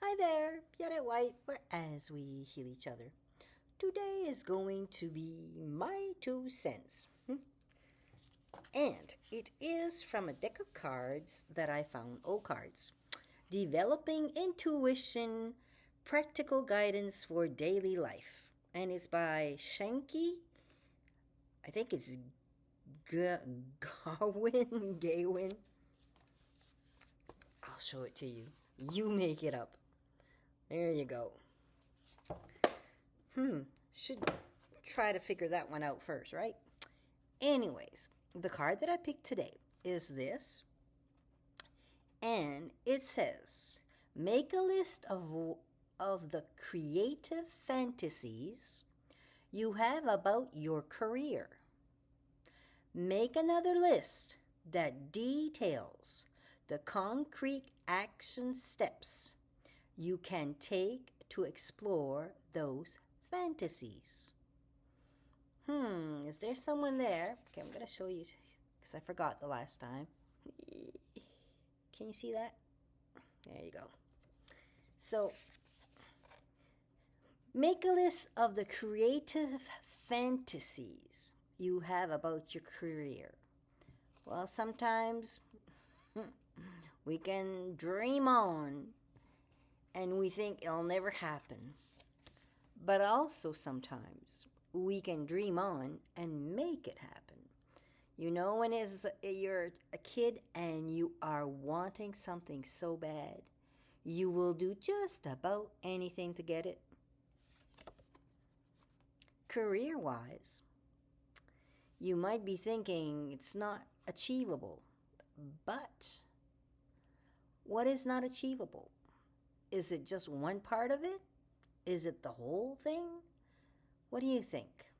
Hi there, Yada White, whereas we heal each other. Today is going to be my 2 cents. And it is from a deck of cards that I found, old cards. Developing Intuition, Practical Guidance for Daily Life. And it's by Shanky, I think it's Gawain. I'll show it to you. You make it up. There you go. Should try to figure that one out first, right? Anyways, the card that I picked today is this. And it says, make a list of the creative fantasies you have about your career. Make another list that details the concrete action steps you can take to explore those fantasies. Is there someone there? Okay, I'm going to show you because I forgot the last time. Can you see that? There you go. So, make a list of the creative fantasies you have about your career. Well, sometimes we can dream on and we think it'll never happen. But also sometimes we can dream on and make it happen. You know, when you're a kid and you are wanting something so bad, you will do just about anything to get it. Career-wise, you might be thinking it's not achievable, but what is not achievable? Is it just one part of it? Is it the whole thing? What do you think?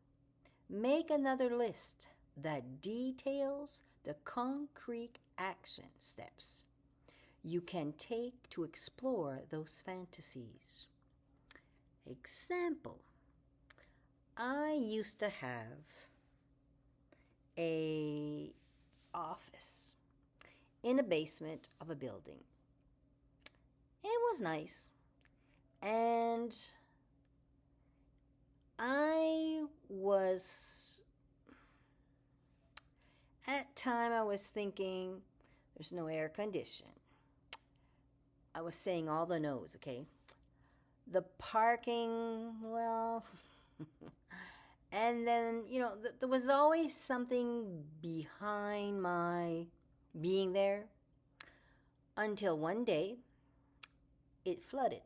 Make another list that details the concrete action steps you can take to explore those fantasies. Example, I used to have a office in a basement of a building. It was nice. And at time I was thinking, there's no air condition. I was saying all the no's, okay? The parking, well, and then, there was always something behind my being there until one day it flooded.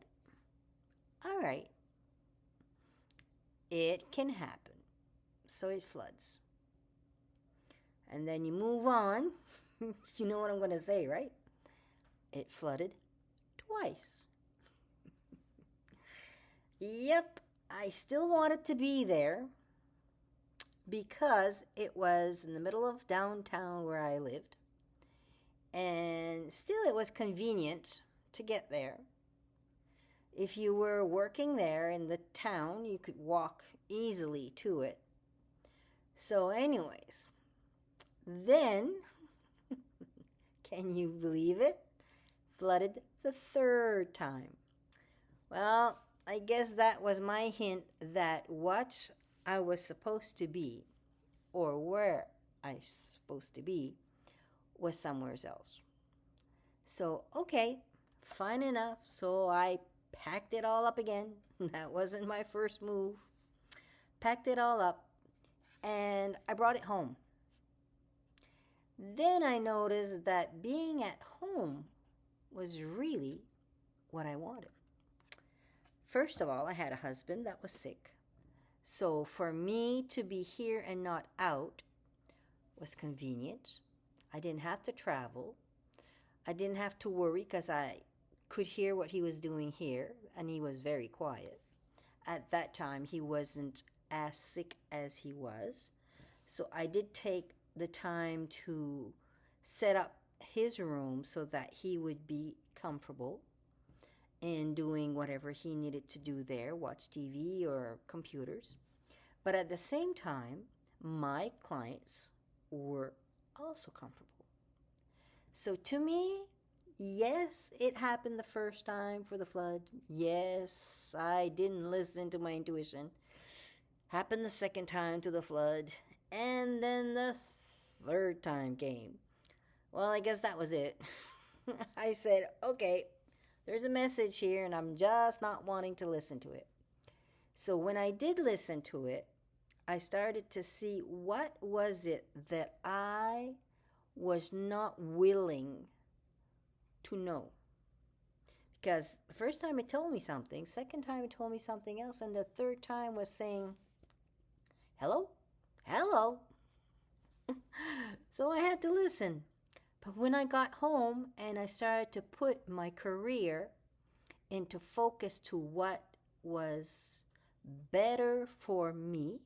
All right, it can happen. So it floods. And then you move on. You know what I'm going to say, right? It flooded twice. Yep, I still wanted to be there because it was in the middle of downtown where I lived. And still it was convenient to get there. If you were working there in the town, you could walk easily to it. So anyways, then, can you believe it? Flooded the third time. Well, I guess that was my hint that what I was supposed to be, or where I was supposed to be, was somewhere else. So, okay, fine enough. So I packed it all up again. That wasn't my first move. Packed it all up and I brought it home. Then I noticed that being at home was really what I wanted. First of all, I had a husband that was sick. So for me to be here and not out was convenient. I didn't have to travel. I didn't have to worry because I could hear what he was doing here, and he was very quiet. At that time, he wasn't as sick as he was. So I did take the time to set up his room so that he would be comfortable in doing whatever he needed to do there, watch TV or computers. But at the same time, my clients were also comfortable. So to me, Yes, it happened the first time for the flood. Yes, I didn't listen to my intuition. Happened the second time to the flood. And then the third time came. Well, I guess that was it. I said, okay, there's a message here, and I'm just not wanting to listen to it. So when I did listen to it, I started to see what was it that I was not willing to know. Because the first time it told me something, second time it told me something else, and the third time was saying, hello? Hello? So I had to listen. But when I got home and I started to put my career into focus to what was better for me,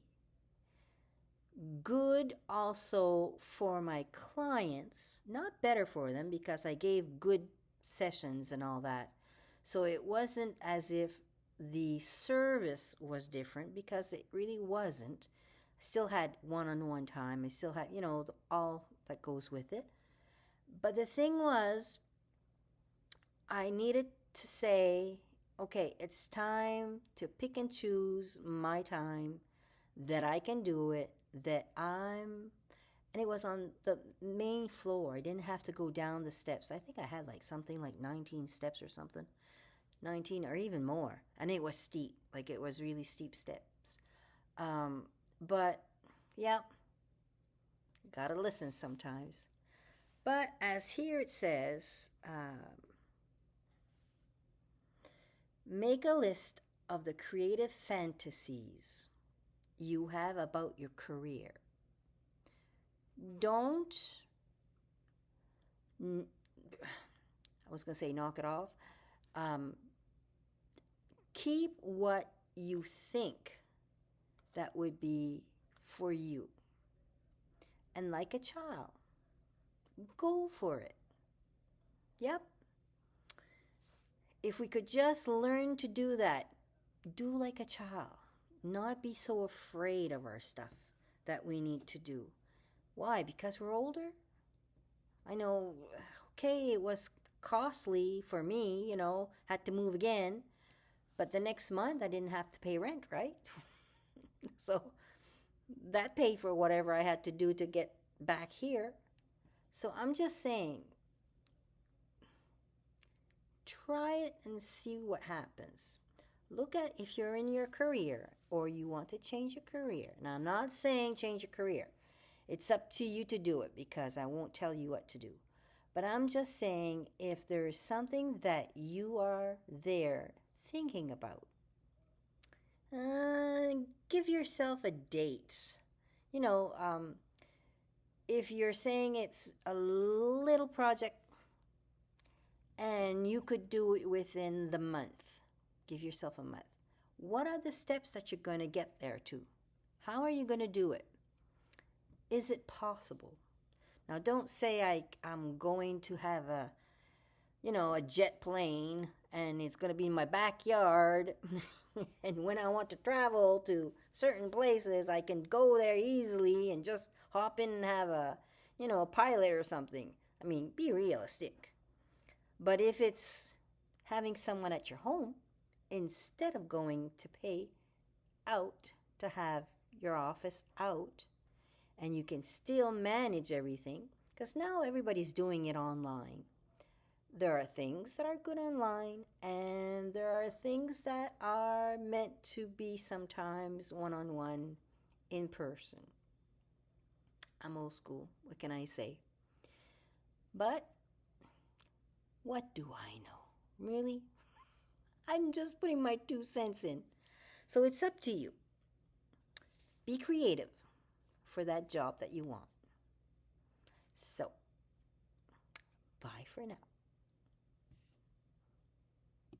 good also for my clients, not better for them because I gave good sessions and all that. So it wasn't as if the service was different because it really wasn't. I still had one-on-one time. I still had, all that goes with it. But the thing was, I needed to say, okay, it's time to pick and choose my time, that I can do it, and it was on the main floor. I didn't have to go down the steps. I think I had something like 19 steps or something, 19 or even more. And it was steep, it was really steep steps. But yeah, gotta listen sometimes. But as here it says, make a list of the creative fantasies you have about your career. Don't, I was going to say knock it off. Keep what you think that would be for you. And like a child, go for it. Yep. If we could just learn to do that, do like a child. Not be so afraid of our stuff that we need to do. Why? Because we're older? I know, okay, it was costly for me, had to move again. But the next month I didn't have to pay rent, right? So that paid for whatever I had to do to get back here. So I'm just saying, try it and see what happens. Look at if you're in your career or you want to change your career. Now, I'm not saying change your career. It's up to you to do it because I won't tell you what to do. But I'm just saying if there is something that you are there thinking about, give yourself a date. If you're saying it's a little project and you could do it within the month, give yourself a month. What are the steps that you're going to get there to? How are you going to do it? Is it possible? Now, don't say I'm going to have a jet plane and it's going to be in my backyard. And when I want to travel to certain places, I can go there easily and just hop in and have a pilot or something. I mean, be realistic. But if it's having someone at your home, instead of going to pay out to have your office out, and you can still manage everything, because now everybody's doing it online. There are things that are good online, and there are things that are meant to be sometimes one-on-one in person. I'm old school, what can I say? But what do I know? Really? I'm just putting my 2 cents in. So it's up to you. Be creative for that job that you want. So, bye for now.